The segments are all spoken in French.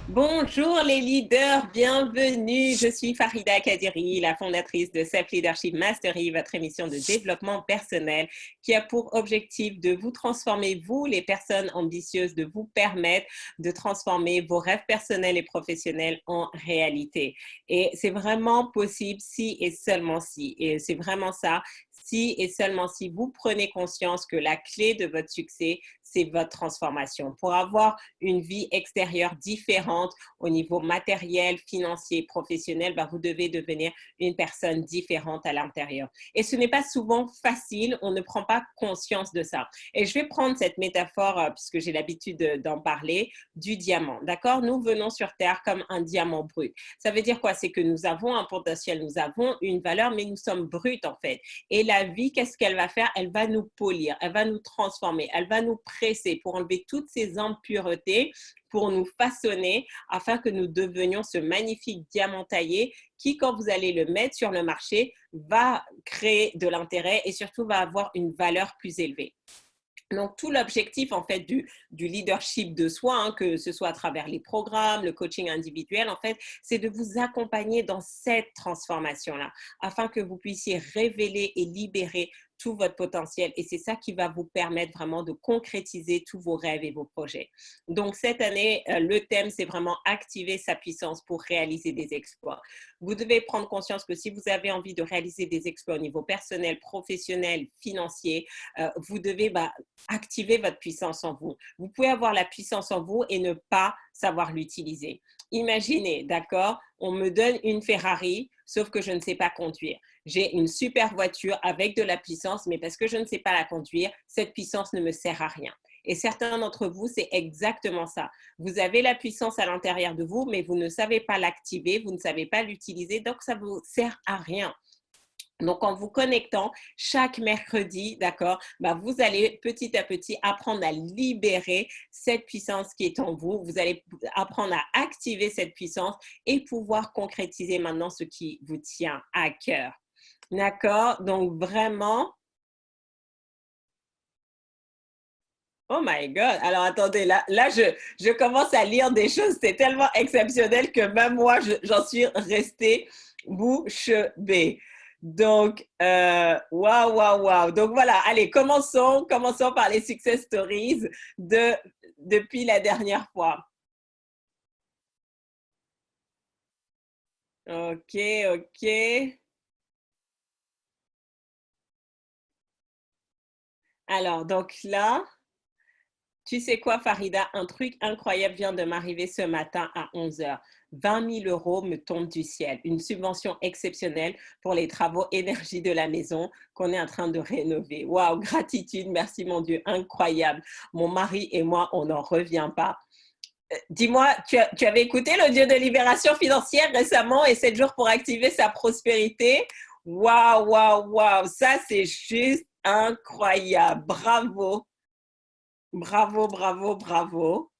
Bonjour les leaders, bienvenue. Je suis Farida Kadiri, la fondatrice de Self Leadership Mastery, votre émission de développement personnel qui a pour objectif de vous transformer, vous les personnes ambitieuses, de vous permettre de transformer vos rêves personnels et professionnels en réalité. Et c'est vraiment possible si et seulement si. Et c'est vraiment ça, si et seulement si vous prenez conscience que la clé de votre succès, c'est votre transformation. Pour avoir une vie extérieure différente au niveau matériel, financier, professionnel, vous devez devenir une personne différente à l'intérieur. Et ce n'est pas souvent facile, on ne prend pas conscience de ça. Et je vais prendre cette métaphore, puisque j'ai l'habitude d'en parler, du diamant. D'accord? Nous venons sur Terre comme un diamant brut. Ça veut dire quoi? C'est que nous avons un potentiel, nous avons une valeur, mais nous sommes bruts en fait. Et la vie, qu'est-ce qu'elle va faire? Elle va nous polir, elle va nous transformer, elle va nous presser pour enlever toutes ces impuretés, pour nous façonner afin que nous devenions ce magnifique diamant taillé qui, quand vous allez le mettre sur le marché, va créer de l'intérêt et surtout va avoir une valeur plus élevée. Donc, tout l'objectif, en fait, du leadership de soi, que ce soit à travers les programmes, le coaching individuel, en fait, c'est de vous accompagner dans cette transformation-là, afin que vous puissiez révéler et libérer tout votre potentiel. Et c'est ça qui va vous permettre vraiment de concrétiser tous vos rêves et vos projets. Donc, cette année, le thème, c'est vraiment activer sa puissance pour réaliser des exploits. Vous devez prendre conscience que si vous avez envie de réaliser des exploits au niveau personnel, professionnel, financier, vous devez activer votre puissance en vous. Vous pouvez avoir la puissance en vous et ne pas savoir l'utiliser. Imaginez, d'accord, on me donne une Ferrari, sauf que je ne sais pas conduire. J'ai une super voiture avec de la puissance, mais parce que je ne sais pas la conduire, cette puissance ne me sert à rien. Et certains d'entre vous, c'est exactement ça. Vous avez la puissance à l'intérieur de vous, mais vous ne savez pas l'activer, vous ne savez pas l'utiliser, donc ça ne vous sert à rien. Donc, en vous connectant chaque mercredi, d'accord, vous allez petit à petit apprendre à libérer cette puissance qui est en vous. Vous allez apprendre à activer cette puissance et pouvoir concrétiser maintenant ce qui vous tient à cœur. D'accord? Donc, vraiment, oh my God! Alors, attendez, là je commence à lire des choses, c'est tellement exceptionnel que même moi, j'en suis restée bouche bée. Donc, waouh, waouh, waouh. Donc, voilà, allez, commençons par les success stories depuis la dernière fois. OK, OK. Alors, donc là, tu sais quoi, Farida? Un truc incroyable vient de m'arriver ce matin à 11 heures. 20 000 € me tombent du ciel. Une subvention exceptionnelle pour les travaux énergie de la maison qu'on est en train de rénover. Waouh, gratitude, merci mon Dieu, incroyable. Mon mari et moi, on n'en revient pas. Dis-moi, tu avais écouté l'audio de Libération financière récemment et 7 jours pour activer sa prospérité? Waouh, waouh, waouh, ça c'est juste incroyable. Bravo. Bravo, bravo, bravo.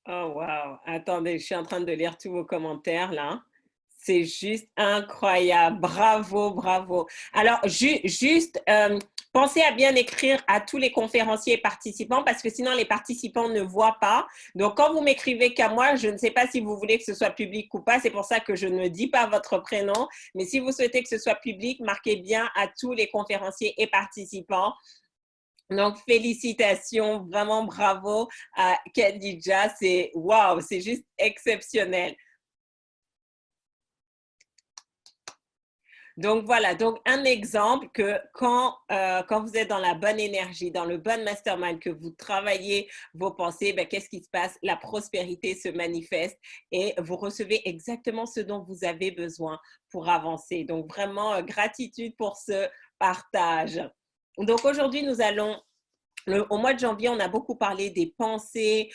Oh, wow. Attendez, je suis en train de lire tous vos commentaires là. C'est juste incroyable. Bravo, bravo. Alors, juste, pensez à bien écrire à tous les conférenciers et participants parce que sinon les participants ne voient pas. Donc, quand vous m'écrivez qu'à moi, je ne sais pas si vous voulez que ce soit public ou pas. C'est pour ça que je ne dis pas votre prénom. Mais si vous souhaitez que ce soit public, marquez bien à tous les conférenciers et participants. Donc, félicitations, vraiment bravo à Khadija. C'est waouh, c'est juste exceptionnel. Donc voilà, donc un exemple que quand vous êtes dans la bonne énergie, dans le bon mastermind, que vous travaillez vos pensées, qu'est-ce qui se passe? La prospérité se manifeste et vous recevez exactement ce dont vous avez besoin pour avancer. Donc vraiment, gratitude pour ce partage. Donc aujourd'hui, nous allons au mois de janvier, on a beaucoup parlé des pensées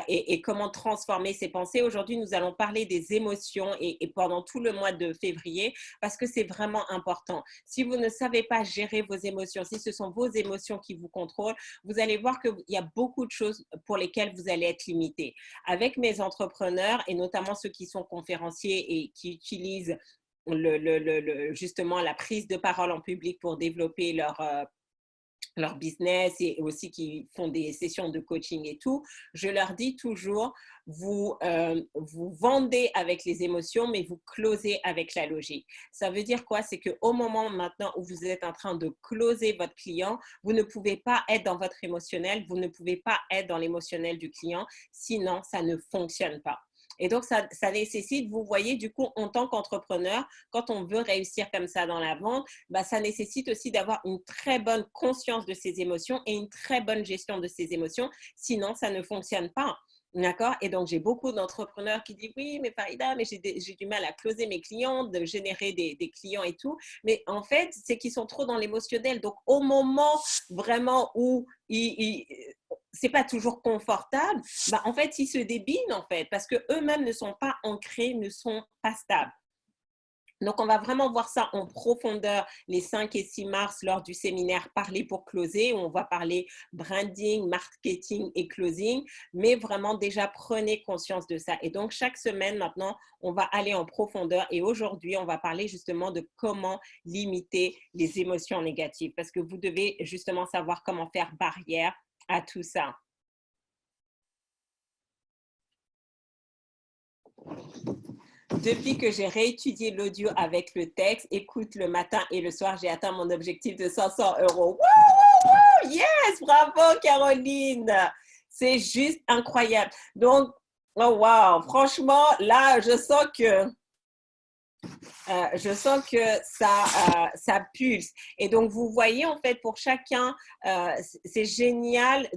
et comment transformer ces pensées. Aujourd'hui, nous allons parler des émotions et pendant tout le mois de février parce que c'est vraiment important. Si vous ne savez pas gérer vos émotions, si ce sont vos émotions qui vous contrôlent, vous allez voir qu'il y a beaucoup de choses pour lesquelles vous allez être limité. Avec mes entrepreneurs et notamment ceux qui sont conférenciers et qui utilisent justement la prise de parole en public pour développer leur business et aussi qui font des sessions de coaching et tout, je leur dis toujours, vous vendez avec les émotions, mais vous closez avec la logique. Ça veut dire quoi? C'est qu'au moment maintenant où vous êtes en train de closer votre client, vous ne pouvez pas être dans votre émotionnel, vous ne pouvez pas être dans l'émotionnel du client, sinon ça ne fonctionne pas. Et donc, ça nécessite, vous voyez, du coup, en tant qu'entrepreneur, quand on veut réussir comme ça dans la vente, bah, ça nécessite aussi d'avoir une très bonne conscience de ses émotions et une très bonne gestion de ses émotions. Sinon, ça ne fonctionne pas. D'accord? Et donc, j'ai beaucoup d'entrepreneurs qui disent oui, mais Farida, mais j'ai du mal à closer mes clients, de générer des clients et tout. Mais en fait, c'est qu'ils sont trop dans l'émotionnel. Donc, au moment vraiment où c'est pas toujours confortable, bah, en fait, ils se débinent en fait parce que eux-mêmes ne sont pas ancrés, ne sont pas stables. Donc, on va vraiment voir ça en profondeur les 5 et 6 mars lors du séminaire Parler pour closer, où on va parler branding, marketing et closing, mais vraiment déjà prenez conscience de ça. Et donc, chaque semaine maintenant, on va aller en profondeur et aujourd'hui, on va parler justement de comment limiter les émotions négatives parce que vous devez justement savoir comment faire barrière à tout ça. Depuis que j'ai réétudié l'audio avec le texte, écoute, le matin et le soir, j'ai atteint mon objectif de 500 euros. Wouh! Yes! Bravo, Caroline! C'est juste incroyable. Donc, oh wow! Franchement, là, je sens que ça pulse. Et donc, vous voyez, en fait, pour chacun, c'est génial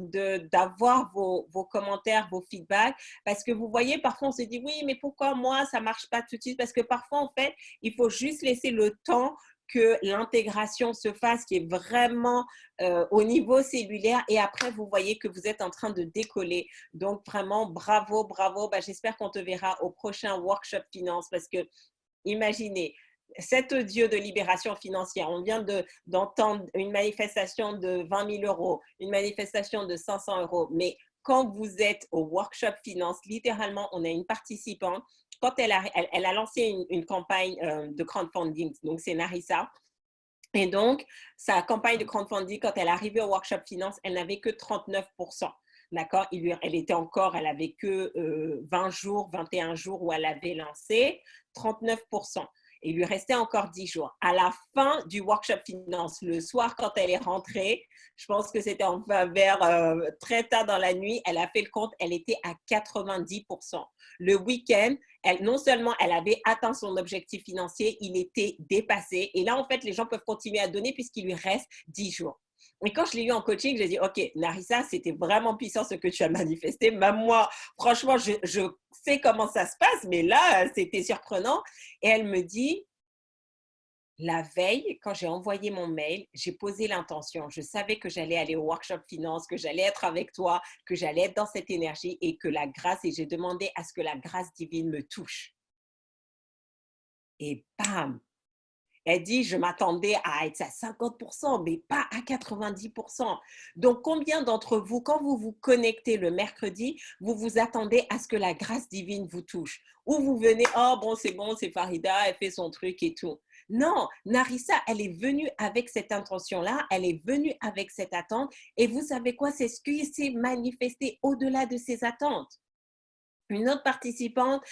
d'avoir vos commentaires, vos feedbacks, parce que vous voyez, parfois, on se dit, oui, mais pourquoi moi, ça ne marche pas tout de suite? Parce que parfois, en fait, il faut juste laisser le temps que l'intégration se fasse, qui est vraiment au niveau cellulaire. Et après, vous voyez que vous êtes en train de décoller. Donc, vraiment, bravo, bravo. Ben, j'espère qu'on te verra au prochain workshop finance parce que imaginez, cet audio de libération financière, on vient d'entendre une manifestation de 20 000 euros, une manifestation de 500 euros, mais quand vous êtes au workshop finance, littéralement, on a une participante, quand elle a lancé une campagne de crowdfunding, donc c'est Narissa, et donc, sa campagne de crowdfunding, quand elle est arrivée au workshop finance, elle n'avait que 39%. D'accord? Elle avait que 20 jours, 21 jours où elle avait lancé, 39%. Il lui restait encore 10 jours. À la fin du workshop finance, le soir, quand elle est rentrée, je pense que c'était vers très tard dans la nuit, elle a fait le compte, elle était à 90%. Le week-end, non seulement elle avait atteint son objectif financier, il était dépassé. Et là, en fait, les gens peuvent continuer à donner puisqu'il lui reste 10 jours. Et quand je l'ai eu en coaching, j'ai dit, OK, Narissa, c'était vraiment puissant ce que tu as manifesté. Même moi, franchement, je sais comment ça se passe, mais là, c'était surprenant. Et elle me dit, la veille, quand j'ai envoyé mon mail, j'ai posé l'intention. Je savais que j'allais aller au workshop finance, que j'allais être avec toi, que j'allais être dans cette énergie et que la grâce, et j'ai demandé à ce que la grâce divine me touche. Et bam, elle dit, je m'attendais à être à 50%, mais pas à 90%. Donc, combien d'entre vous, quand vous vous connectez le mercredi, vous vous attendez à ce que la grâce divine vous touche? Ou vous venez, oh bon, c'est Farida, elle fait son truc et tout. Non, Narissa, elle est venue avec cette intention-là, elle est venue avec cette attente. Et vous savez quoi? C'est ce qui s'est manifesté au-delà de ses attentes. Une autre participante,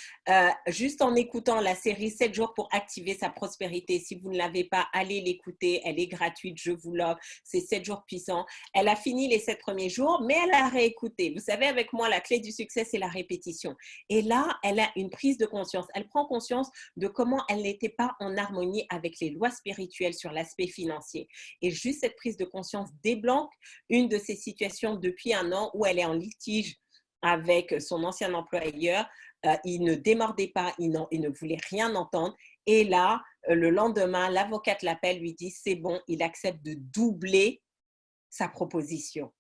juste en écoutant la série 7 jours pour activer sa prospérité. Si vous ne l'avez pas, allez l'écouter. Elle est gratuite, je vous l'offre. C'est 7 jours puissants. Elle a fini les 7 premiers jours, mais elle a réécouté. Vous savez, avec moi, la clé du succès, c'est la répétition. Et là, elle a une prise de conscience. Elle prend conscience de comment elle n'était pas en harmonie avec les lois spirituelles sur l'aspect financier. Et juste cette prise de conscience débloque une de ces situations depuis un an où elle est en litige avec son ancien employeur. Il ne démordait pas, il ne voulait rien entendre. Et là, le lendemain, l'avocate l'appelle, lui dit, c'est bon, il accepte de doubler sa proposition.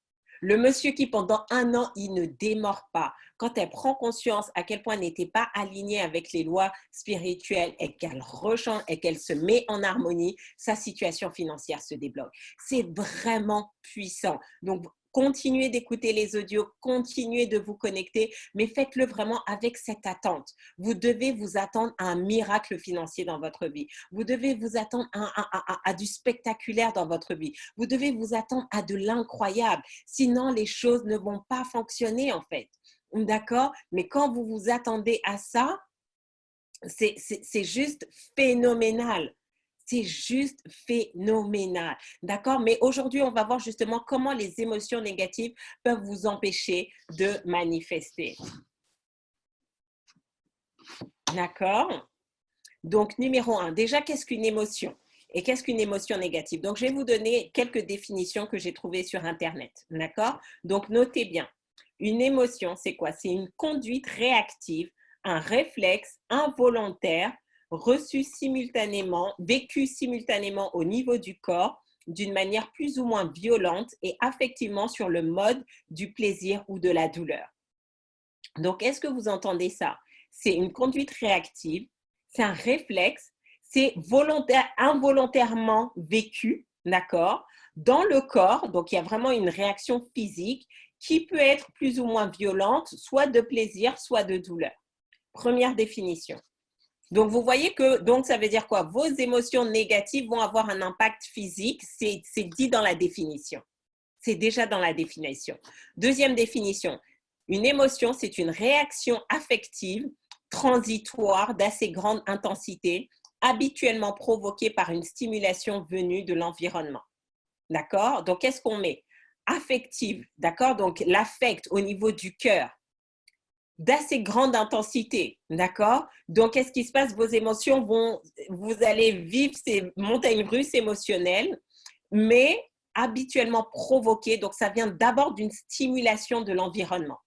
Le monsieur qui, pendant un an, il ne démord pas. Quand elle prend conscience à quel point elle n'était pas alignée avec les lois spirituelles et qu'elle rechange et qu'elle se met en harmonie, sa situation financière se débloque. C'est vraiment puissant. Donc, continuez d'écouter les audios, continuez de vous connecter, mais faites-le vraiment avec cette attente. Vous devez vous attendre à un miracle financier dans votre vie. Vous devez vous attendre à du spectaculaire dans votre vie. Vous devez vous attendre à de l'incroyable. Sinon, les choses ne vont pas fonctionner en fait. D'accord? Mais quand vous vous attendez à ça, c'est juste phénoménal. C'est juste phénoménal. D'accord? Mais aujourd'hui, on va voir justement comment les émotions négatives peuvent vous empêcher de manifester. D'accord? Donc, numéro 1, déjà, qu'est-ce qu'une émotion? Et qu'est-ce qu'une émotion négative? Donc, je vais vous donner quelques définitions que j'ai trouvées sur Internet. D'accord? Donc, notez bien. Une émotion, c'est quoi? C'est une conduite réactive, un réflexe involontaire vécu simultanément au niveau du corps d'une manière plus ou moins violente et affectivement sur le mode du plaisir ou de la douleur. Donc, est-ce que vous entendez ça? C'est une conduite réactive, c'est un réflexe, c'est involontairement vécu, d'accord, dans le corps. Donc, il y a vraiment une réaction physique qui peut être plus ou moins violente, soit de plaisir, soit de douleur. Première définition. Donc, vous voyez que donc ça veut dire quoi? Vos émotions négatives vont avoir un impact physique, c'est dit dans la définition. C'est déjà dans la définition. Deuxième définition, une émotion, c'est une réaction affective transitoire d'assez grande intensité, habituellement provoquée par une stimulation venue de l'environnement. D'accord? Donc, qu'est-ce qu'on met? Affective, d'accord? Donc, l'affect au niveau du cœur, d'assez grande intensité, d'accord? Donc, qu'est-ce qui se passe? Vos émotions vous allez vivre ces montagnes russes émotionnelles, mais habituellement provoquées. Donc, ça vient d'abord d'une stimulation de l'environnement.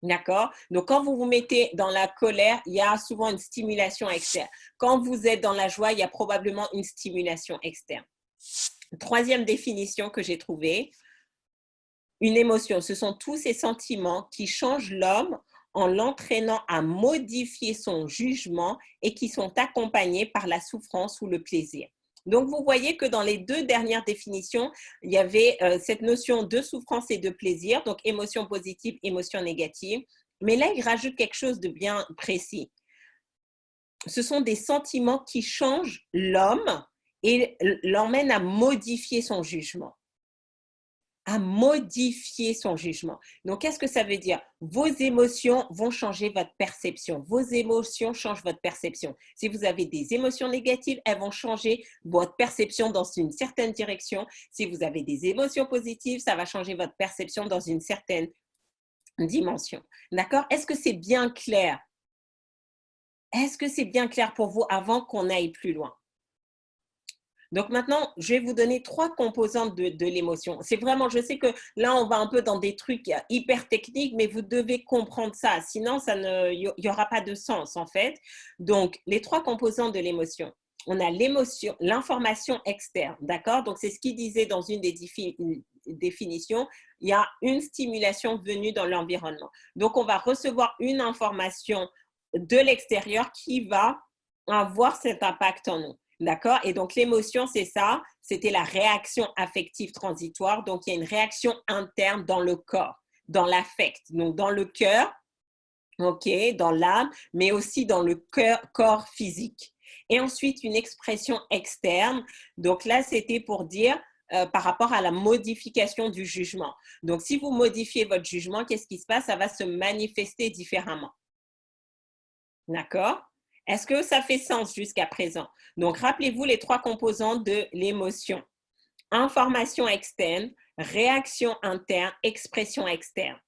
D'accord? Donc, quand vous vous mettez dans la colère, il y a souvent une stimulation externe. Quand vous êtes dans la joie, il y a probablement une stimulation externe. Troisième définition que j'ai trouvée, une émotion, ce sont tous ces sentiments qui changent l'homme en l'entraînant à modifier son jugement et qui sont accompagnés par la souffrance ou le plaisir. Donc, vous voyez que dans les deux dernières définitions, il y avait cette notion de souffrance et de plaisir, donc émotion positive, émotion négative. Mais là, il rajoute quelque chose de bien précis. Ce sont des sentiments qui changent l'homme et l'emmènent à modifier son jugement. À modifier son jugement. Donc, qu'est-ce que ça veut dire? Vos émotions vont changer votre perception. Vos émotions changent votre perception. Si vous avez des émotions négatives, elles vont changer votre perception dans une certaine direction. Si vous avez des émotions positives, ça va changer votre perception dans une certaine dimension. D'accord? Est-ce que c'est bien clair? Est-ce que c'est bien clair pour vous avant qu'on aille plus loin? Donc maintenant, je vais vous donner 3 composantes de l'émotion. C'est vraiment, je sais que là, on va un peu dans des trucs hyper techniques, mais vous devez comprendre ça. Sinon, il n'y aura pas de sens, en fait. Donc, les 3 composantes de l'émotion. On a l'émotion, l'information externe, d'accord? Donc, c'est ce qu'il disait dans une des définitions. Il y a une stimulation venue dans l'environnement. Donc, on va recevoir une information de l'extérieur qui va avoir cet impact en nous. D'accord? Et donc, l'émotion, c'est ça. C'était la réaction affective transitoire. Donc, il y a une réaction interne dans le corps, dans l'affect. Donc, dans le cœur, OK, dans l'âme, mais aussi dans le corps physique. Et ensuite, une expression externe. Donc, là, c'était pour dire par rapport à la modification du jugement. Donc, si vous modifiez votre jugement, qu'est-ce qui se passe? Ça va se manifester différemment. D'accord? Est-ce que ça fait sens jusqu'à présent? Donc, rappelez-vous les 3 composantes de l'émotion. Information externe, réaction interne, expression externe.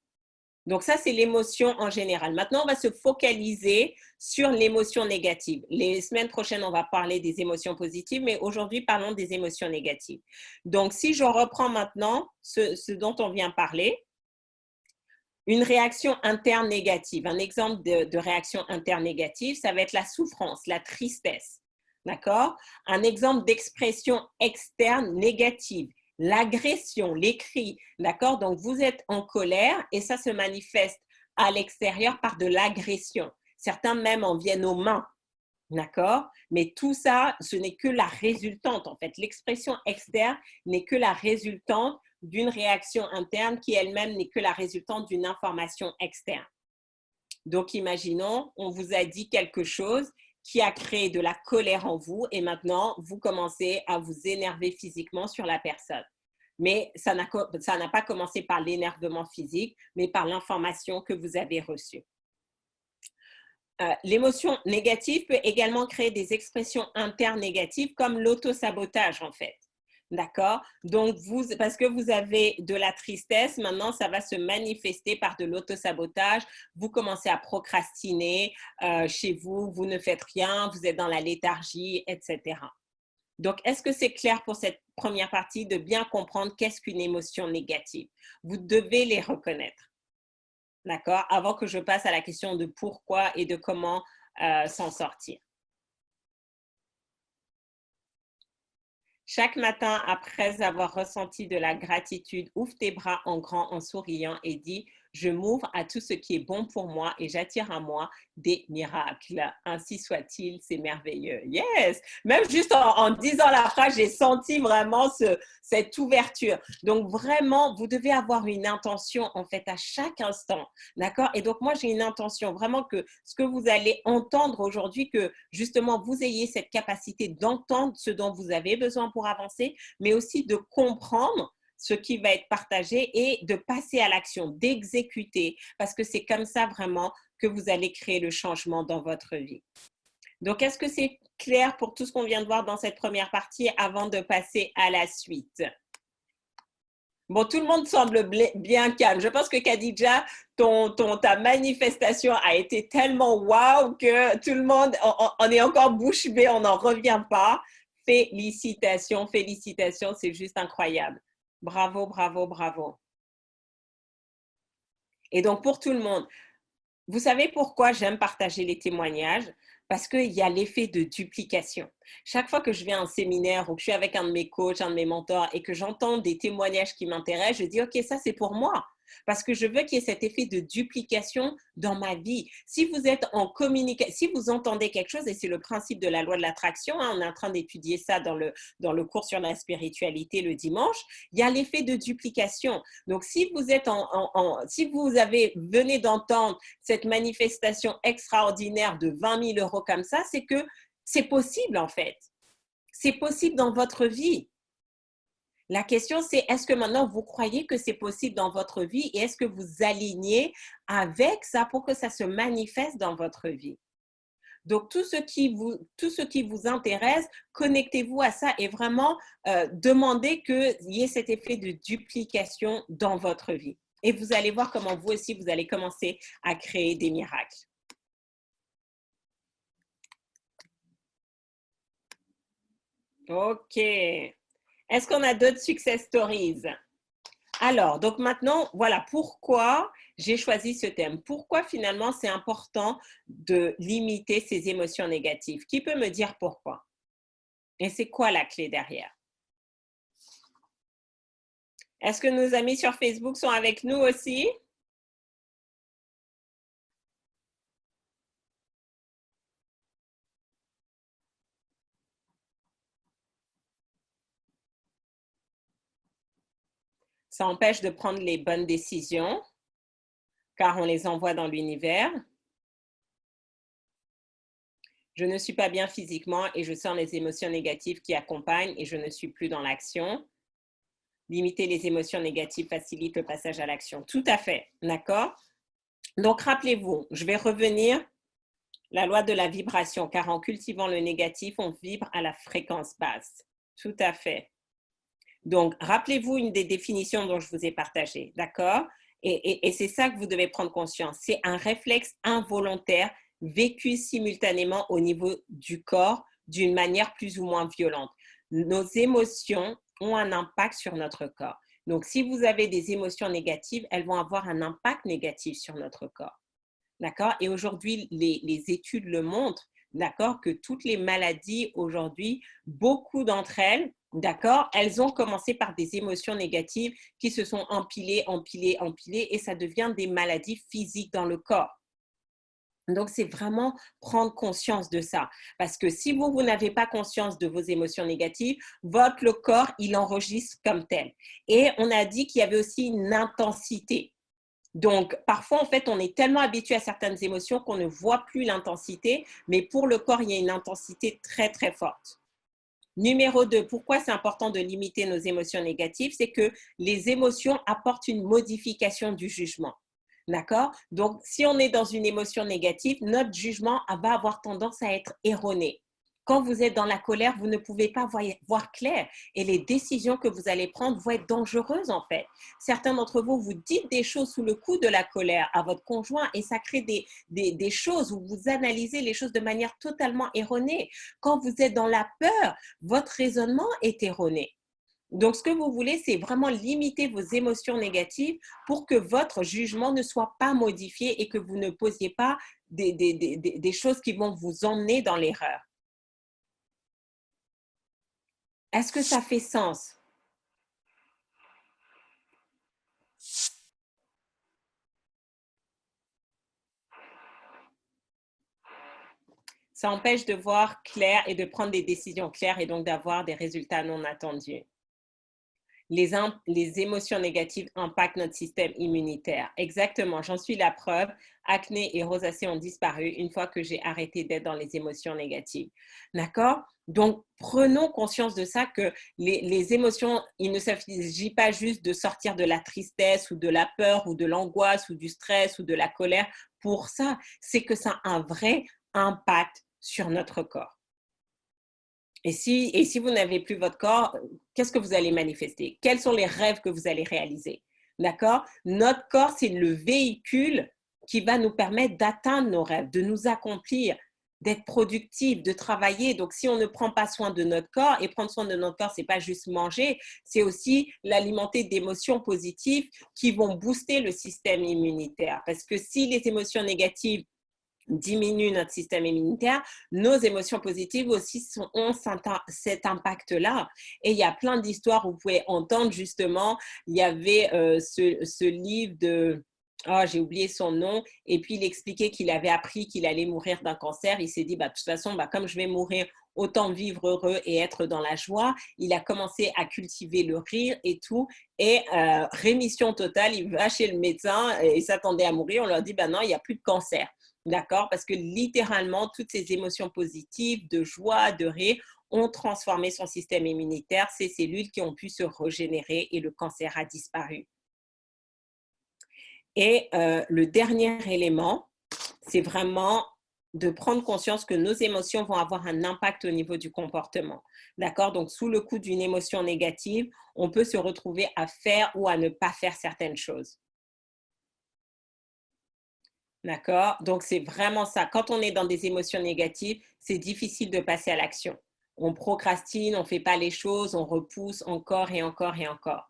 Donc, ça, c'est l'émotion en général. Maintenant, on va se focaliser sur l'émotion négative. Les semaines prochaines, on va parler des émotions positives, mais aujourd'hui, parlons des émotions négatives. Donc, si je reprends maintenant ce dont on vient parler, une réaction interne négative. Un exemple de réaction interne négative, ça va être la souffrance, la tristesse. D'accord? Un exemple d'expression externe négative, l'agression, les cris. D'accord? Donc, vous êtes en colère et ça se manifeste à l'extérieur par de l'agression. Certains même en viennent aux mains. D'accord? Mais tout ça, ce n'est que la résultante, en fait. L'expression externe n'est que la résultante d'une réaction interne qui elle-même n'est que la résultante d'une information externe. Donc, imaginons, on vous a dit quelque chose qui a créé de la colère en vous et maintenant, vous commencez à vous énerver physiquement sur la personne. Mais ça n'a pas commencé par l'énervement physique, mais par l'information que vous avez reçue. L'émotion négative peut également créer des expressions internes négatives comme l'auto-sabotage en fait. D'accord? Donc, parce que vous avez de la tristesse, maintenant, ça va se manifester par de l'auto-sabotage. Vous commencez à procrastiner chez vous, vous ne faites rien, vous êtes dans la léthargie, etc. Donc, est-ce que c'est clair pour cette première partie de bien comprendre qu'est-ce qu'une émotion négative? Vous devez les reconnaître. D'accord? Avant que je passe à la question de pourquoi et de comment s'en sortir. Chaque matin, après avoir ressenti de la gratitude, ouvre tes bras en grand en souriant et dis « Je m'ouvre à tout ce qui est bon pour moi et j'attire à moi des miracles. Ainsi soit-il, c'est merveilleux. » Yes! Même juste en disant la phrase, j'ai senti vraiment cette ouverture. Donc vraiment, vous devez avoir une intention en fait à chaque instant. D'accord? Et donc moi, j'ai une intention vraiment que ce que vous allez entendre aujourd'hui, que justement vous ayez cette capacité d'entendre ce dont vous avez besoin pour avancer, mais aussi de comprendre ce qui va être partagé et de passer à l'action, d'exécuter, parce que c'est comme ça vraiment que vous allez créer le changement dans votre vie. Donc, est-ce que c'est clair pour tout ce qu'on vient de voir dans cette première partie avant de passer à la suite? Bon, tout le monde semble bien calme. Je pense que Khadija, ta manifestation a été tellement wow que tout le monde, on est encore bouche bée, on n'en revient pas. Félicitations, félicitations, c'est juste incroyable. Bravo, bravo, bravo. Et donc, pour tout le monde, vous savez pourquoi j'aime partager les témoignages? Parce qu'il y a l'effet de duplication. Chaque fois que je viens à un séminaire ou que je suis avec un de mes coachs, un de mes mentors et que j'entends des témoignages qui m'intéressent, je dis, OK, ça c'est pour moi. Parce que je veux qu'il y ait cet effet de duplication dans ma vie. Si vous êtes en communication, si vous entendez quelque chose, et c'est le principe de la loi de l'attraction, hein, on est en train d'étudier ça dans le cours sur la spiritualité le dimanche, il y a l'effet de duplication. Donc, si vous êtes si vous venez d'entendre cette manifestation extraordinaire de 20 000 € comme ça, c'est que c'est possible en fait. C'est possible dans votre vie. La question, c'est est-ce que maintenant vous croyez que c'est possible dans votre vie et est-ce que vous alignez avec ça pour que ça se manifeste dans votre vie? Donc, tout ce qui vous intéresse, connectez-vous à ça et vraiment demandez qu'il y ait cet effet de duplication dans votre vie. Et vous allez voir comment vous aussi, vous allez commencer à créer des miracles. OK. Est-ce qu'on a d'autres success stories? Alors, donc maintenant, voilà pourquoi j'ai choisi ce thème. Pourquoi finalement c'est important de limiter ces émotions négatives? Qui peut me dire pourquoi? Et c'est quoi la clé derrière? Est-ce que nos amis sur Facebook sont avec nous aussi? Ça empêche de prendre les bonnes décisions, car on les envoie dans l'univers. Je ne suis pas bien physiquement et je sens les émotions négatives qui accompagnent et je ne suis plus dans l'action. Limiter les émotions négatives facilite le passage à l'action. Tout à fait, d'accord? Donc, rappelez-vous, je vais revenir, la loi de la vibration, car en cultivant le négatif, on vibre à la fréquence basse. Tout à fait. Donc, rappelez-vous une des définitions dont je vous ai partagé, d'accord? Et c'est ça que vous devez prendre conscience. C'est un réflexe involontaire vécu simultanément au niveau du corps d'une manière plus ou moins violente. Nos émotions ont un impact sur notre corps. Donc, si vous avez des émotions négatives, elles vont avoir un impact négatif sur notre corps. D'accord? Et aujourd'hui, les études le montrent, d'accord, que toutes les maladies aujourd'hui, beaucoup d'entre elles, d'accord, elles ont commencé par des émotions négatives qui se sont empilées, empilées, empilées et ça devient des maladies physiques dans le corps. Donc, c'est vraiment prendre conscience de ça. Parce que si vous n'avez pas conscience de vos émotions négatives, le corps, il enregistre comme tel. Et on a dit qu'il y avait aussi une intensité. Donc, parfois, en fait, on est tellement habitué à certaines émotions qu'on ne voit plus l'intensité, mais pour le corps, il y a une intensité très, très forte. Numéro 2, pourquoi c'est important de limiter nos émotions négatives? C'est que les émotions apportent une modification du jugement. D'accord? Donc, si on est dans une émotion négative, notre jugement va avoir tendance à être erroné. Quand vous êtes dans la colère, vous ne pouvez pas voir clair et les décisions que vous allez prendre vont être dangereuses en fait. Certains d'entre vous, vous dites des choses sous le coup de la colère à votre conjoint et ça crée des choses où vous analysez les choses de manière totalement erronée. Quand vous êtes dans la peur, votre raisonnement est erroné. Donc, ce que vous voulez, c'est vraiment limiter vos émotions négatives pour que votre jugement ne soit pas modifié et que vous ne posiez pas des choses qui vont vous emmener dans l'erreur. Est-ce que ça fait sens? Ça empêche de voir clair et de prendre des décisions claires et donc d'avoir des résultats non attendus. Les émotions négatives impactent notre système immunitaire. Exactement, j'en suis la preuve. Acné et rosacée ont disparu une fois que j'ai arrêté d'être dans les émotions négatives. D'accord? Donc, prenons conscience de ça, que les émotions, il ne s'agit pas juste de sortir de la tristesse ou de la peur ou de l'angoisse ou du stress ou de la colère. Pour ça, c'est que ça a un vrai impact sur notre corps. Et si vous n'avez plus votre corps, qu'est-ce que vous allez manifester? Quels sont les rêves que vous allez réaliser? D'accord? Notre corps, c'est le véhicule qui va nous permettre d'atteindre nos rêves, de nous accomplir, d'être productif, de travailler. Donc, si on ne prend pas soin de notre corps, et prendre soin de notre corps, c'est pas juste manger, c'est aussi l'alimenter d'émotions positives qui vont booster le système immunitaire. Parce que si les émotions négatives diminue notre système immunitaire, nos émotions positives aussi ont cet impact-là. Et il y a plein d'histoires où vous pouvez entendre justement, il y avait ce livre de... Oh, j'ai oublié son nom. Et puis, il expliquait qu'il avait appris qu'il allait mourir d'un cancer. Il s'est dit, bah, de toute façon, bah, comme je vais mourir, autant vivre heureux et être dans la joie. Il a commencé à cultiver le rire et tout. Et rémission totale, il va chez le médecin et il s'attendait à mourir. On leur dit, bah non, il n'y a plus de cancer. D'accord? Parce que littéralement, toutes ces émotions positives, de joie, de rire, ont transformé son système immunitaire, ces cellules qui ont pu se régénérer et le cancer a disparu. Et le dernier élément, c'est vraiment de prendre conscience que nos émotions vont avoir un impact au niveau du comportement. D'accord? Donc, sous le coup d'une émotion négative, on peut se retrouver à faire ou à ne pas faire certaines choses. D'accord? Donc, c'est vraiment ça. Quand on est dans des émotions négatives, c'est difficile de passer à l'action. On procrastine, on ne fait pas les choses, on repousse encore et encore et encore.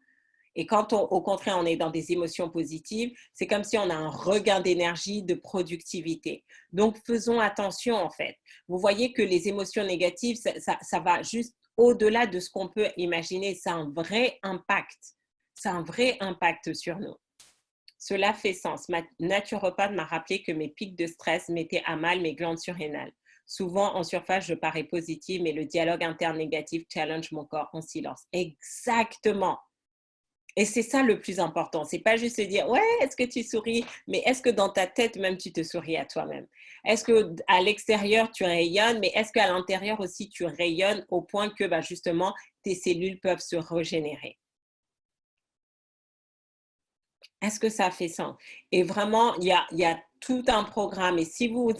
Et quand au contraire, on est dans des émotions positives, c'est comme si on a un regain d'énergie, de productivité. Donc, faisons attention en fait. Vous voyez que les émotions négatives, ça va juste au-delà de ce qu'on peut imaginer. Ça a un vrai impact. Ça a un vrai impact sur nous. Cela fait sens. Ma naturopathe m'a rappelé que mes pics de stress mettaient à mal mes glandes surrénales. Souvent, en surface, je parais positive, mais le dialogue interne négatif challenge mon corps en silence. Exactement. Et c'est ça le plus important. C'est pas juste se dire, ouais, est-ce que tu souris? Mais est-ce que dans ta tête, même, tu te souris à toi-même? Est-ce que à l'extérieur, tu rayonnes? Mais est-ce qu'à l'intérieur aussi, tu rayonnes au point que, bah, justement, tes cellules peuvent se régénérer? Est-ce que ça fait sens? Et vraiment, il y a tout un programme. Et si vous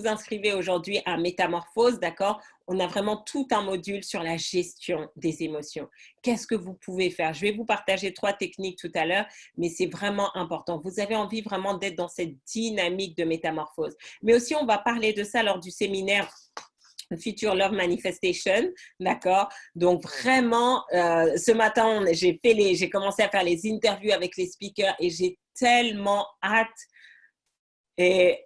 inscrivez aujourd'hui à Métamorphose, d'accord, on a vraiment tout un module sur la gestion des émotions. Qu'est-ce que vous pouvez faire? Je vais vous partager 3 techniques tout à l'heure, mais c'est vraiment important. Vous avez envie vraiment d'être dans cette dynamique de métamorphose. Mais aussi, on va parler de ça lors du séminaire Future Love Manifestation, d'accord? Donc vraiment, ce matin, j'ai commencé à faire les interviews avec les speakers et j'ai tellement hâte et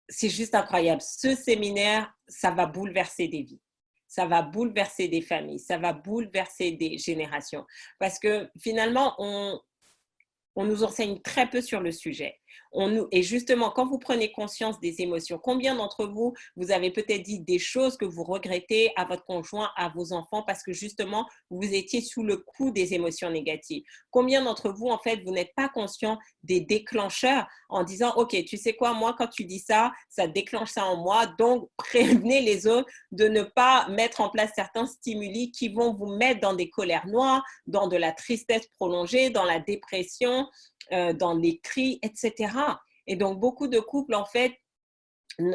c'est juste incroyable. Ce séminaire, ça va bouleverser des vies. Ça va bouleverser des familles, ça va bouleverser des générations. Parce que finalement, on nous enseigne très peu sur le sujet. Et justement, quand vous prenez conscience des émotions, combien d'entre vous, vous avez peut-être dit des choses que vous regrettez à votre conjoint, à vos enfants, parce que justement, vous étiez sous le coup des émotions négatives? Combien d'entre vous, en fait, vous n'êtes pas conscient des déclencheurs en disant, OK, tu sais quoi, moi, quand tu dis ça, ça déclenche ça en moi, donc prévenez les autres de ne pas mettre en place certains stimuli qui vont vous mettre dans des colères noires, dans de la tristesse prolongée, dans la dépression, dans les cris, etc. Et donc, beaucoup de couples, en fait,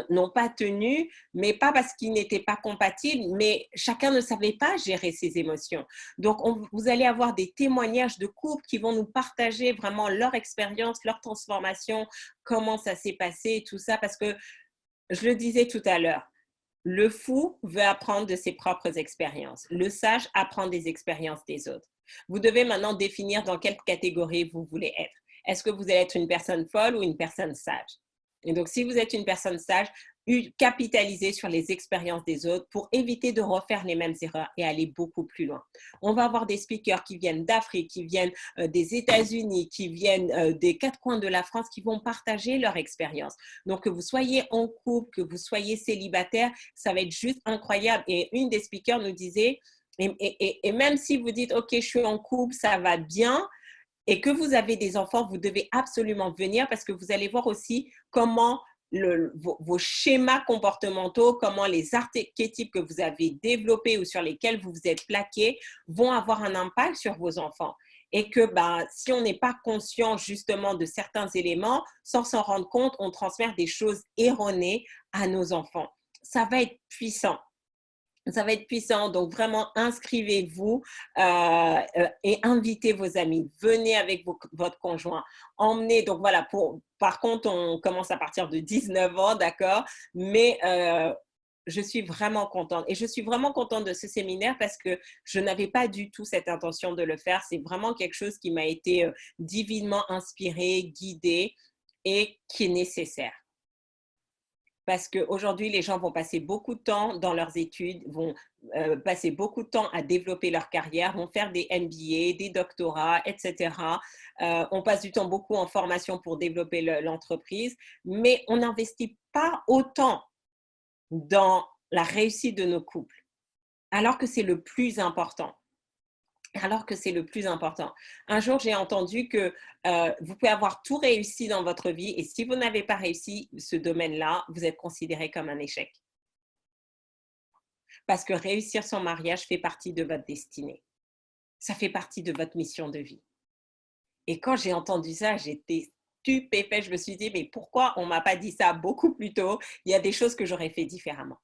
n'ont pas tenu, mais pas parce qu'ils n'étaient pas compatibles, mais chacun ne savait pas gérer ses émotions. Donc, vous allez avoir des témoignages de couples qui vont nous partager vraiment leur expérience, leur transformation, comment ça s'est passé, tout ça, parce que je le disais tout à l'heure, le fou veut apprendre de ses propres expériences. Le sage apprend des expériences des autres. Vous devez maintenant définir dans quelle catégorie vous voulez être. Est-ce que vous allez être une personne folle ou une personne sage? Et donc, si vous êtes une personne sage, capitalisez sur les expériences des autres pour éviter de refaire les mêmes erreurs et aller beaucoup plus loin. On va avoir des speakers qui viennent d'Afrique, qui viennent des États-Unis, qui viennent des quatre coins de la France, qui vont partager leur expérience. Donc, que vous soyez en couple, que vous soyez célibataire, ça va être juste incroyable. Et une des speakers nous disait, et même si vous dites, OK, je suis en couple, ça va bien, et que vous avez des enfants, vous devez absolument venir parce que vous allez voir aussi comment vos schémas comportementaux, comment les archétypes que vous avez développés ou sur lesquels vous vous êtes plaqués vont avoir un impact sur vos enfants. Et que si on n'est pas conscient justement de certains éléments, sans s'en rendre compte, on transmet des choses erronées à nos enfants. Ça va être puissant, donc vraiment inscrivez-vous et invitez vos amis. Venez avec votre conjoint. Emmenez, donc voilà, par contre, on commence à partir de 19 ans, d'accord? Mais je suis vraiment contente. Et je suis vraiment contente de ce séminaire parce que je n'avais pas du tout cette intention de le faire. C'est vraiment quelque chose qui m'a été divinement inspiré, guidé et qui est nécessaire. Parce qu'aujourd'hui, les gens vont passer beaucoup de temps dans leurs études, vont passer beaucoup de temps à développer leur carrière, vont faire des MBA, des doctorats, etc. On passe du temps beaucoup en formation pour développer l'entreprise, mais on n'investit pas autant dans la réussite de nos couples, alors que c'est le plus important. Un jour, j'ai entendu que vous pouvez avoir tout réussi dans votre vie et si vous n'avez pas réussi ce domaine-là, vous êtes considéré comme un échec. Parce que réussir son mariage fait partie de votre destinée. Ça fait partie de votre mission de vie. Et quand j'ai entendu ça, j'étais stupéfaite. Je me suis dit, mais pourquoi on ne m'a pas dit ça beaucoup plus tôt? Il y a des choses que j'aurais fait différemment.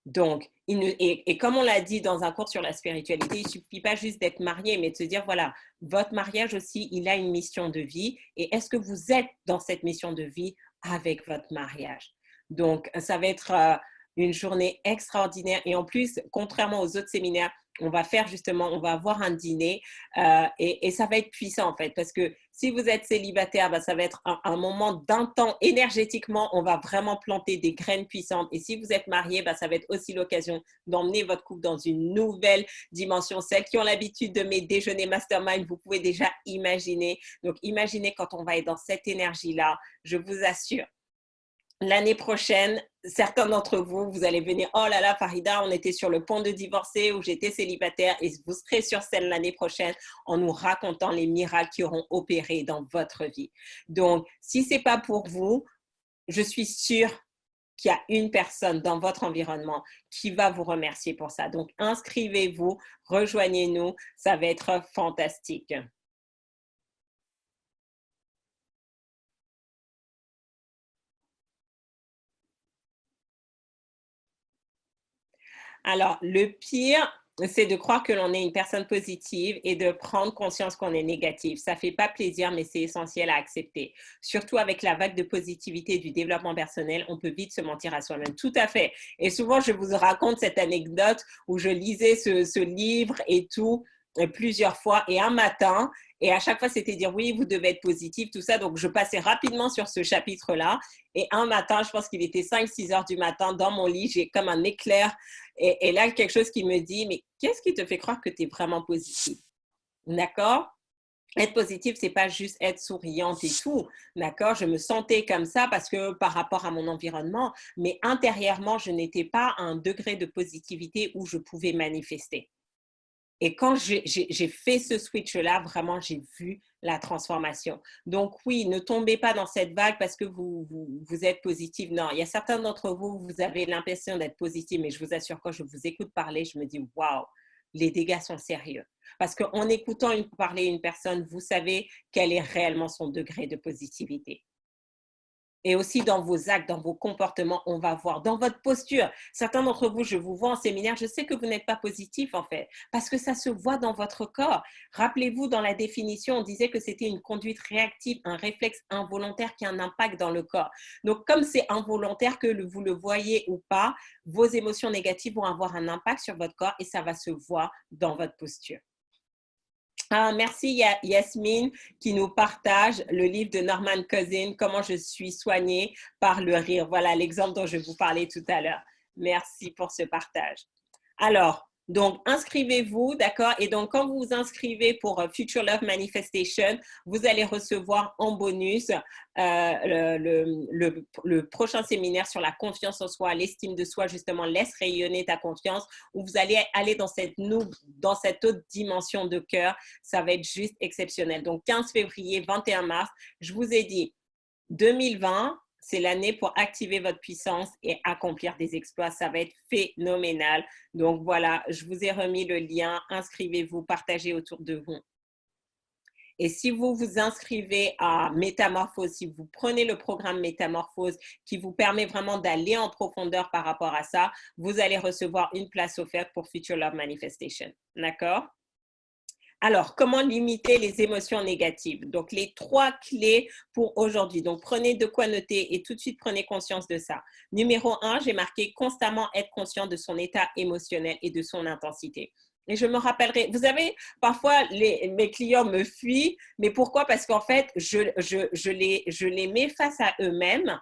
Donc, et comme on l'a dit dans un cours sur la spiritualité, il ne suffit pas juste d'être marié, mais de se dire, voilà, votre mariage aussi, il a une mission de vie. Et est-ce que vous êtes dans cette mission de vie avec votre mariage? Donc, ça va être une journée extraordinaire. Et en plus, contrairement aux autres séminaires, on va avoir un dîner et ça va être puissant en fait, parce que si vous êtes célibataire, ça va être un moment d'un temps énergétiquement, on va vraiment planter des graines puissantes. Et si vous êtes marié, ça va être aussi l'occasion d'emmener votre couple dans une nouvelle dimension. Celles qui ont l'habitude de mes déjeuners mastermind, vous pouvez déjà imaginer. Donc, imaginez quand on va être dans cette énergie-là, je vous assure. L'année prochaine, certains d'entre vous, vous allez venir, oh là là, Farida, on était sur le point de divorcer ou j'étais célibataire et vous serez sur scène l'année prochaine en nous racontant les miracles qui auront opéré dans votre vie. Donc, si ce n'est pas pour vous, je suis sûre qu'il y a une personne dans votre environnement qui va vous remercier pour ça. Donc, inscrivez-vous, rejoignez-nous, ça va être fantastique. Alors, le pire, c'est de croire que l'on est une personne positive et de prendre conscience qu'on est négatif. Ça ne fait pas plaisir, mais c'est essentiel à accepter. Surtout avec la vague de positivité du développement personnel, on peut vite se mentir à soi-même. Tout à fait. Et souvent, je vous raconte cette anecdote où je lisais ce livre et tout plusieurs fois et un matin. Et à chaque fois, c'était dire oui, vous devez être positif, tout ça. Donc, je passais rapidement sur ce chapitre-là. Et un matin, je pense qu'il était 5-6 heures du matin, dans mon lit, j'ai comme un éclair. Et là, quelque chose qui me dit, mais qu'est-ce qui te fait croire que tu es vraiment positif? D'accord? Être positive, c'est pas juste être souriante et tout, d'accord? Je me sentais comme ça parce que par rapport à mon environnement, mais intérieurement, je n'étais pas à un degré de positivité où je pouvais manifester. Et quand j'ai fait ce switch-là, vraiment, j'ai vu la transformation. Donc oui, ne tombez pas dans cette vague parce que vous êtes positive. Non, il y a certains d'entre vous, vous avez l'impression d'être positive, mais je vous assure, quand je vous écoute parler, je me dis, waouh, les dégâts sont sérieux. Parce qu'en écoutant parler une personne, vous savez quel est réellement son degré de positivité. Et aussi dans vos actes, dans vos comportements, on va voir. Dans votre posture, certains d'entre vous, je vous vois en séminaire, je sais que vous n'êtes pas positif en fait, parce que ça se voit dans votre corps. Rappelez-vous, dans la définition, on disait que c'était une conduite réactive, un réflexe involontaire qui a un impact dans le corps. Donc, comme c'est involontaire, que vous le voyez ou pas, vos émotions négatives vont avoir un impact sur votre corps et ça va se voir dans votre posture. Ah, merci Yasmine qui nous partage le livre de Norman Cousin, Comment je suis soignée par le rire. Voilà l'exemple dont je vous parlais tout à l'heure. Merci pour ce partage. Alors, donc, inscrivez-vous, d'accord? Et donc, quand vous vous inscrivez pour Future Love Manifestation, vous allez recevoir en bonus le prochain séminaire sur la confiance en soi, l'estime de soi, justement, laisse rayonner ta confiance, où vous allez aller dans cette autre dimension de cœur. Ça va être juste exceptionnel. Donc, 15 février, 21 mars, je vous ai dit, 2020, c'est l'année pour activer votre puissance et accomplir des exploits. Ça va être phénoménal. Donc voilà, je vous ai remis le lien. Inscrivez-vous, partagez autour de vous. Et si vous vous inscrivez à Métamorphose, si vous prenez le programme Métamorphose qui vous permet vraiment d'aller en profondeur par rapport à ça, vous allez recevoir une place offerte pour Future Love Manifestation. D'accord? Alors, comment limiter les émotions négatives? Donc, les 3 clés pour aujourd'hui. Donc, prenez de quoi noter et tout de suite prenez conscience de ça. Numéro 1, j'ai marqué constamment être conscient de son état émotionnel et de son intensité. Et je me rappellerai, vous savez, parfois mes clients me fuient, mais pourquoi? Parce qu'en fait, je les mets face à eux-mêmes.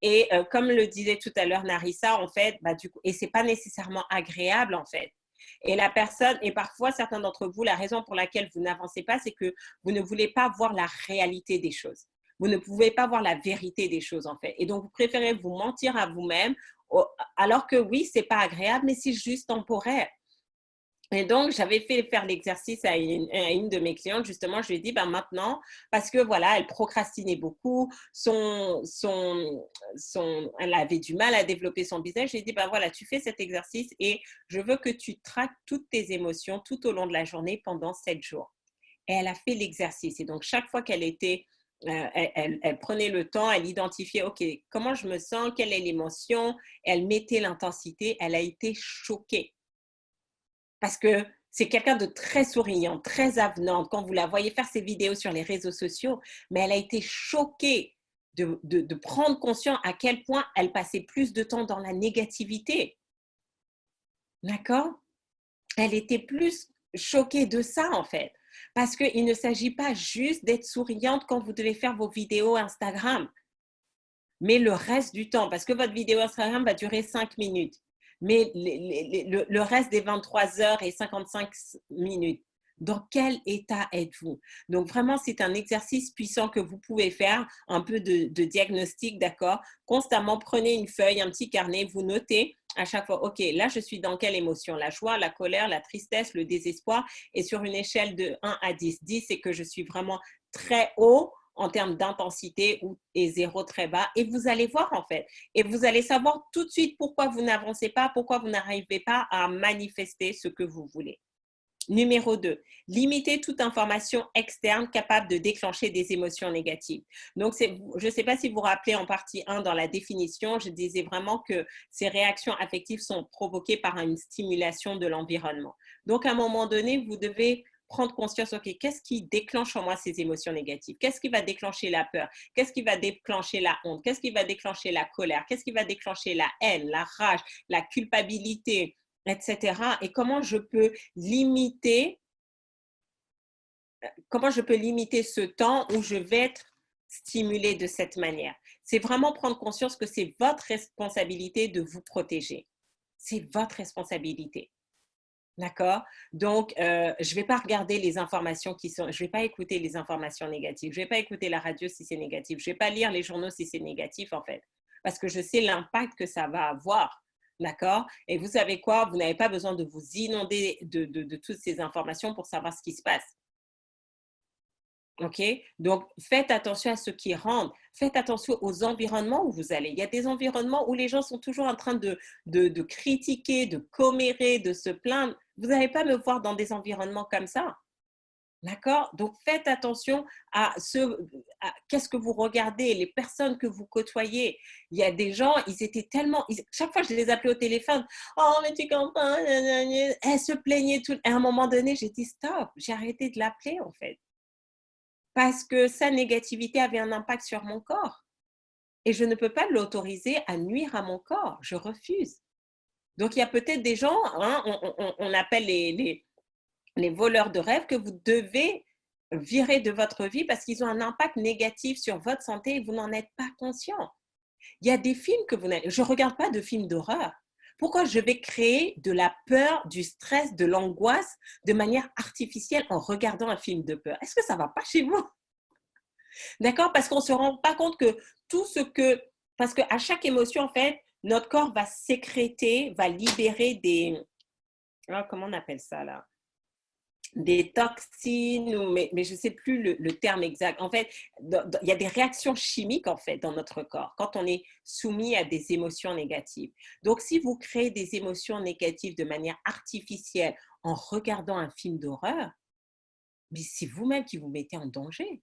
Et comme le disait tout à l'heure Narissa, en fait, du coup, et c'est pas nécessairement agréable, en fait. Et la personne, et parfois certains d'entre vous, la raison pour laquelle vous n'avancez pas, c'est que vous ne voulez pas voir la réalité des choses. Vous ne pouvez pas voir la vérité des choses, en fait. Et donc, vous préférez vous mentir à vous-même, alors que oui, c'est pas agréable, mais c'est juste temporaire. Et donc, j'avais fait faire l'exercice à une de mes clientes, justement, je lui ai dit, maintenant, parce que voilà, elle procrastinait beaucoup, elle avait du mal à développer son business, je lui ai dit, voilà, tu fais cet exercice et je veux que tu traques toutes tes émotions tout au long de la journée pendant 7 jours. Et elle a fait l'exercice. Et donc, chaque fois qu'elle était, elle prenait le temps, elle identifiait, OK, comment je me sens, quelle est l'émotion, elle mettait l'intensité, elle a été choquée parce que c'est quelqu'un de très souriant, très avenante. Quand vous la voyez faire ses vidéos sur les réseaux sociaux, mais elle a été choquée de prendre conscience à quel point elle passait plus de temps dans la négativité. D'accord? Elle était plus choquée de ça, en fait. Parce qu'il ne s'agit pas juste d'être souriante quand vous devez faire vos vidéos Instagram, mais le reste du temps, parce que votre vidéo Instagram va durer 5 minutes. Mais le reste des 23h55, dans quel état êtes-vous? Donc vraiment, c'est un exercice puissant que vous pouvez faire, un peu de diagnostic, d'accord? Constamment, prenez une feuille, un petit carnet, vous notez à chaque fois, OK, là, je suis dans quelle émotion? La joie, la colère, la tristesse, le désespoir. Et sur une échelle de 1 à 10, 10, c'est que je suis vraiment très haut en termes d'intensité et 0 très bas. Et vous allez voir en fait. Et vous allez savoir tout de suite pourquoi vous n'avancez pas, pourquoi vous n'arrivez pas à manifester ce que vous voulez. Numéro 2, limiter toute information externe capable de déclencher des émotions négatives. Donc, je ne sais pas si vous vous rappelez en partie 1 dans la définition, je disais vraiment que ces réactions affectives sont provoquées par une stimulation de l'environnement. Donc, à un moment donné, vous devez prendre conscience, OK, qu'est-ce qui déclenche en moi ces émotions négatives? Qu'est-ce qui va déclencher la peur? Qu'est-ce qui va déclencher la honte? Qu'est-ce qui va déclencher la colère? Qu'est-ce qui va déclencher la haine, la rage, la culpabilité, etc. Et comment je peux limiter ce temps où je vais être stimulée de cette manière? C'est vraiment prendre conscience que c'est votre responsabilité de vous protéger. C'est votre responsabilité. D'accord? Donc, je ne vais pas regarder les informations je ne vais pas écouter les informations négatives. Je ne vais pas écouter la radio si c'est négatif. Je ne vais pas lire les journaux si c'est négatif, en fait. Parce que je sais l'impact que ça va avoir. D'accord? Et vous savez quoi? Vous n'avez pas besoin de vous inonder de toutes ces informations pour savoir ce qui se passe. OK? Donc, faites attention à ce qui rentre. Faites attention aux environnements où vous allez. Il y a des environnements où les gens sont toujours en train de critiquer, de commérer, de se plaindre. Vous n'allez pas me voir dans des environnements comme ça. D'accord? Donc, faites attention qu'est-ce que vous regardez, les personnes que vous côtoyez. Il y a des gens, chaque fois que je les appelais au téléphone, oh, mais tu comprends, elles se plaignaient tout. À un moment donné, j'ai dit stop, j'ai arrêté de l'appeler en fait. Parce que sa négativité avait un impact sur mon corps et je ne peux pas l'autoriser à nuire à mon corps. Je refuse. Donc, il y a peut-être des gens, hein, on appelle les voleurs de rêves que vous devez virer de votre vie parce qu'ils ont un impact négatif sur votre santé et vous n'en êtes pas conscient. Il y a des films que je ne regarde pas de films d'horreur. Pourquoi je vais créer de la peur, du stress, de l'angoisse de manière artificielle en regardant un film de peur? Est-ce que ça ne va pas chez vous? D'accord? Parce qu'on ne se rend pas compte que parce qu'à chaque émotion, en fait, notre corps va sécréter, va libérer comment on appelle ça là? Des toxines, mais je ne sais plus le terme exact. En fait, il y a des réactions chimiques en fait dans notre corps quand on est soumis à des émotions négatives. Donc, si vous créez des émotions négatives de manière artificielle en regardant un film d'horreur, mais c'est vous-même qui vous mettez en danger.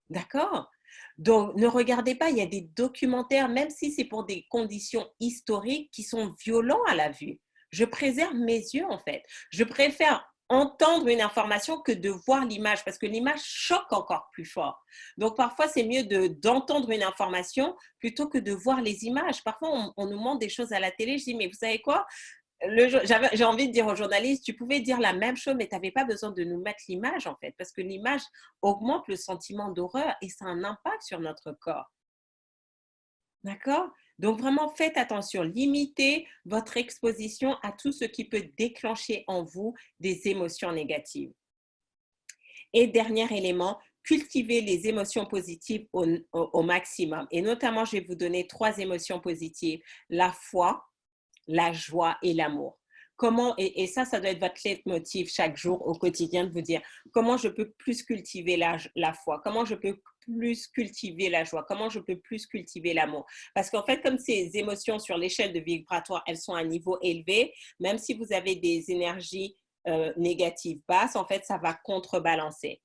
D'accord? Donc, ne regardez pas, il y a des documentaires, même si c'est pour des conditions historiques qui sont violents à la vue. Je préserve mes yeux, en fait. Je préfère entendre une information que de voir l'image, parce que l'image choque encore plus fort. Donc, parfois, c'est mieux d'entendre une information plutôt que de voir les images. Parfois, on nous montre des choses à la télé, je dis, mais vous savez quoi? J'ai envie de dire aux journalistes, tu pouvais dire la même chose, mais tu n'avais pas besoin de nous mettre l'image, en fait, parce que l'image augmente le sentiment d'horreur et ça a un impact sur notre corps. D'accord? Donc, vraiment, faites attention. Limitez votre exposition à tout ce qui peut déclencher en vous des émotions négatives. Et dernier élément, cultivez les émotions positives au maximum. Et notamment, je vais vous donner 3 émotions positives. La foi, la joie et l'amour. Et ça doit être votre leitmotiv chaque jour au quotidien de vous dire comment je peux plus cultiver la foi, comment je peux plus cultiver la joie, comment je peux plus cultiver l'amour. Parce qu'en fait, comme ces émotions sur l'échelle de vibratoire, elles sont à un niveau élevé, même si vous avez des énergies négatives basses, en fait, ça va contrebalancer.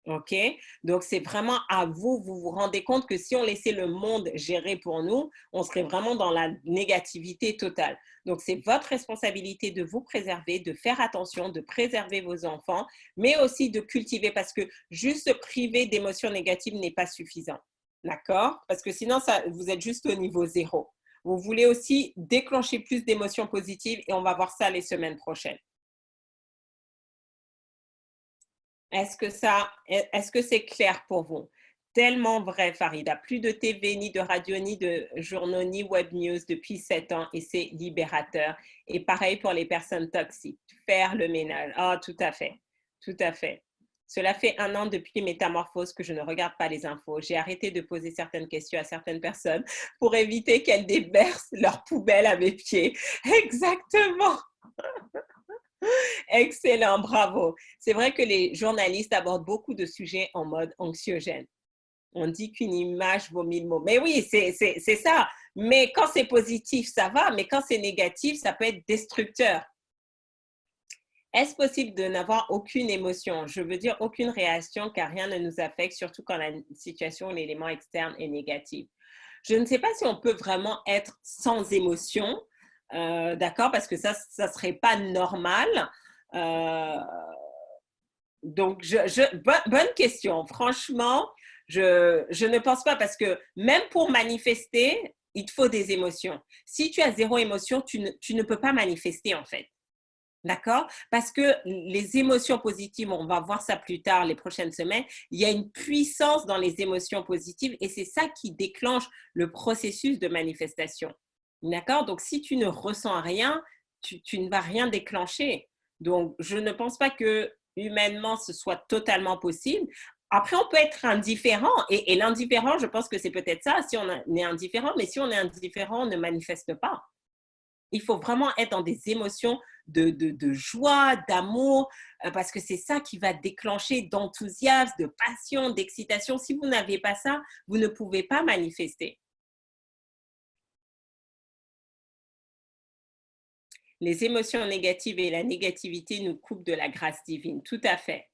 OK? Donc, c'est vraiment à vous, vous vous rendez compte que si on laissait le monde gérer pour nous, on serait vraiment dans la négativité totale. Donc, c'est votre responsabilité de vous préserver, de faire attention, de préserver vos enfants, mais aussi de cultiver parce que juste se priver d'émotions négatives n'est pas suffisant. D'accord? Parce que sinon, vous êtes juste au niveau zéro. Vous voulez aussi déclencher plus d'émotions positives et on va voir ça les semaines prochaines. Est-ce que c'est clair pour vous? Tellement vrai, Farida. Plus de TV, ni de radio, ni de journaux, ni web news depuis 7 ans et c'est libérateur. Et pareil pour les personnes toxiques. Faire le ménage. Ah, tout à fait. Tout à fait. Cela fait 1 an depuis Métamorphose que je ne regarde pas les infos. J'ai arrêté de poser certaines questions à certaines personnes pour éviter qu'elles déversent leur poubelle à mes pieds. Exactement. Excellent, bravo. C'est vrai que les journalistes abordent beaucoup de sujets en mode anxiogène. On dit qu'une image vaut 1000 mots. Mais oui, c'est ça. Mais quand c'est positif, ça va. Mais quand c'est négatif, ça peut être destructeur. Est-ce possible de n'avoir aucune émotion? Je veux dire aucune réaction car rien ne nous affecte, surtout quand la situation ou l'élément externe est négatif. Je ne sais pas si on peut vraiment être sans émotion, d'accord, parce que ça ne serait pas normal. Euh, donc, bonne question. Franchement, je ne pense pas parce que même pour manifester, il te faut des émotions. Si tu as zéro émotion, tu ne peux pas manifester en fait. D'accord? Parce que les émotions positives, on va voir ça plus tard, les prochaines semaines, il y a une puissance dans les émotions positives et c'est ça qui déclenche le processus de manifestation. D'accord? Donc, si tu ne ressens rien, tu ne vas rien déclencher. Donc, je ne pense pas que humainement, ce soit totalement possible. Après, on peut être indifférent. Et l'indifférent, je pense que c'est peut-être ça, si on est indifférent. Mais si on est indifférent, on ne manifeste pas. Il faut vraiment être dans des émotions de joie, d'amour, parce que c'est ça qui va déclencher d'enthousiasme, de passion, d'excitation. Si vous n'avez pas ça, vous ne pouvez pas manifester. Les émotions négatives et la négativité nous coupent de la grâce divine. Tout à fait.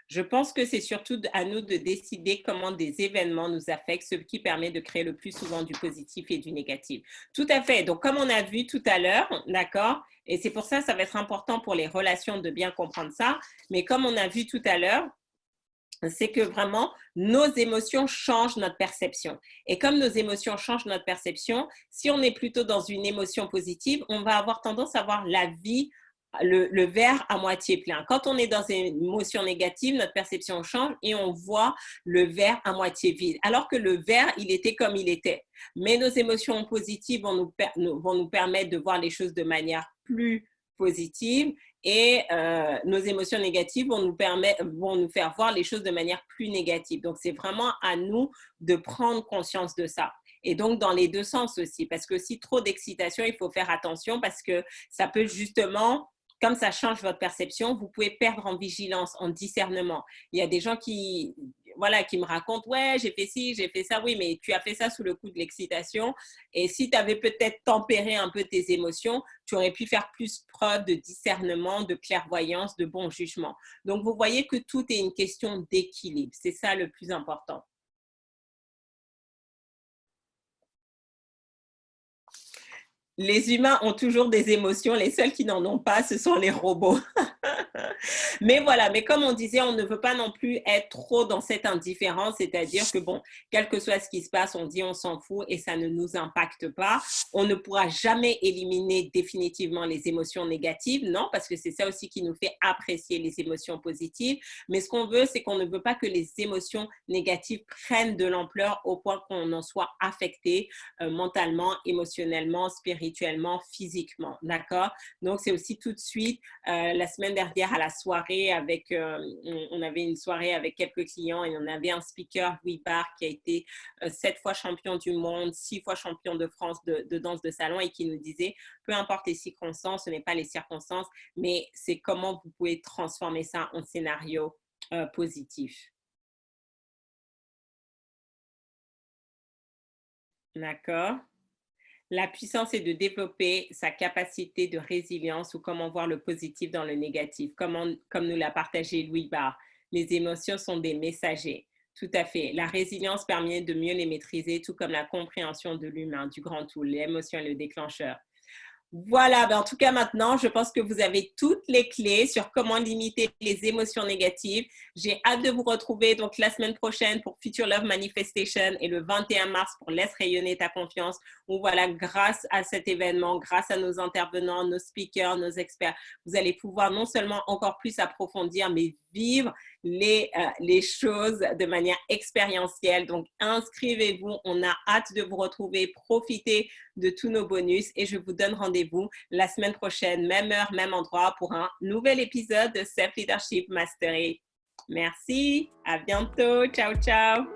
Je pense que c'est surtout à nous de décider comment des événements nous affectent, ce qui permet de créer le plus souvent du positif et du négatif. Tout à fait. Donc, comme on a vu tout à l'heure, d'accord, et c'est pour ça que ça va être important pour les relations de bien comprendre ça, mais comme on a vu tout à l'heure, c'est que vraiment, nos émotions changent notre perception. Et comme nos émotions changent notre perception, si on est plutôt dans une émotion positive, on va avoir tendance à voir la vie, le verre à moitié plein. Quand on est dans une émotion négative, notre perception change et on voit le verre à moitié vide. Alors que le verre, il était comme il était. Mais nos émotions positives vont nous permettre de voir les choses de manière plus positive et nos émotions négatives vont nous faire voir les choses de manière plus négative. Donc, c'est vraiment à nous de prendre conscience de ça. Et donc, dans les deux sens aussi, parce que si trop d'excitation, il faut faire attention parce que ça peut justement, comme ça change votre perception, vous pouvez perdre en vigilance, en discernement. Il y a des gens qui me racontent, ouais, j'ai fait ci, j'ai fait ça, oui, mais tu as fait ça sous le coup de l'excitation. Et si tu avais peut-être tempéré un peu tes émotions, tu aurais pu faire plus preuve de discernement, de clairvoyance, de bon jugement. Donc, vous voyez que tout est une question d'équilibre. C'est ça le plus important. Les humains ont toujours des émotions, les seuls qui n'en ont pas, ce sont les robots. Mais voilà, mais comme on disait, on ne veut pas non plus être trop dans cette indifférence, c'est-à-dire que bon, quel que soit ce qui se passe, on dit on s'en fout et ça ne nous impacte pas. On ne pourra jamais éliminer définitivement les émotions négatives, non, parce que c'est ça aussi qui nous fait apprécier les émotions positives. Mais ce qu'on veut, c'est qu'on ne veut pas que les émotions négatives prennent de l'ampleur au point qu'on en soit affecté mentalement, émotionnellement, spirituellement, physiquement, d'accord? Donc, c'est aussi tout de suite, la semaine dernière à la soirée, on avait une soirée avec quelques clients et on avait un speaker, Louis Barre, qui a été 7 fois champion du monde, 6 fois champion de France de danse de salon et qui nous disait, peu importe les circonstances, ce n'est pas les circonstances, mais c'est comment vous pouvez transformer ça en scénario positif. D'accord? La puissance est de développer sa capacité de résilience ou comment voir le positif dans le négatif, comme nous l'a partagé Louis Barre. Les émotions sont des messagers. Tout à fait. La résilience permet de mieux les maîtriser, tout comme la compréhension de l'humain, du grand tout. L'émotion est le déclencheur. Voilà, ben en tout cas maintenant, je pense que vous avez toutes les clés sur comment limiter les émotions négatives. J'ai hâte de vous retrouver donc la semaine prochaine pour Future Love Manifestation et le 21 mars pour Laisse rayonner ta confiance. Où voilà, grâce à cet événement, grâce à nos intervenants, nos speakers, nos experts, vous allez pouvoir non seulement encore plus approfondir, mais vivre les choses de manière expérientielle. Donc, inscrivez-vous. On a hâte de vous retrouver. Profitez de tous nos bonus et je vous donne rendez-vous la semaine prochaine, même heure, même endroit pour un nouvel épisode de Self Leadership Mastery. Merci, à bientôt. Ciao, ciao.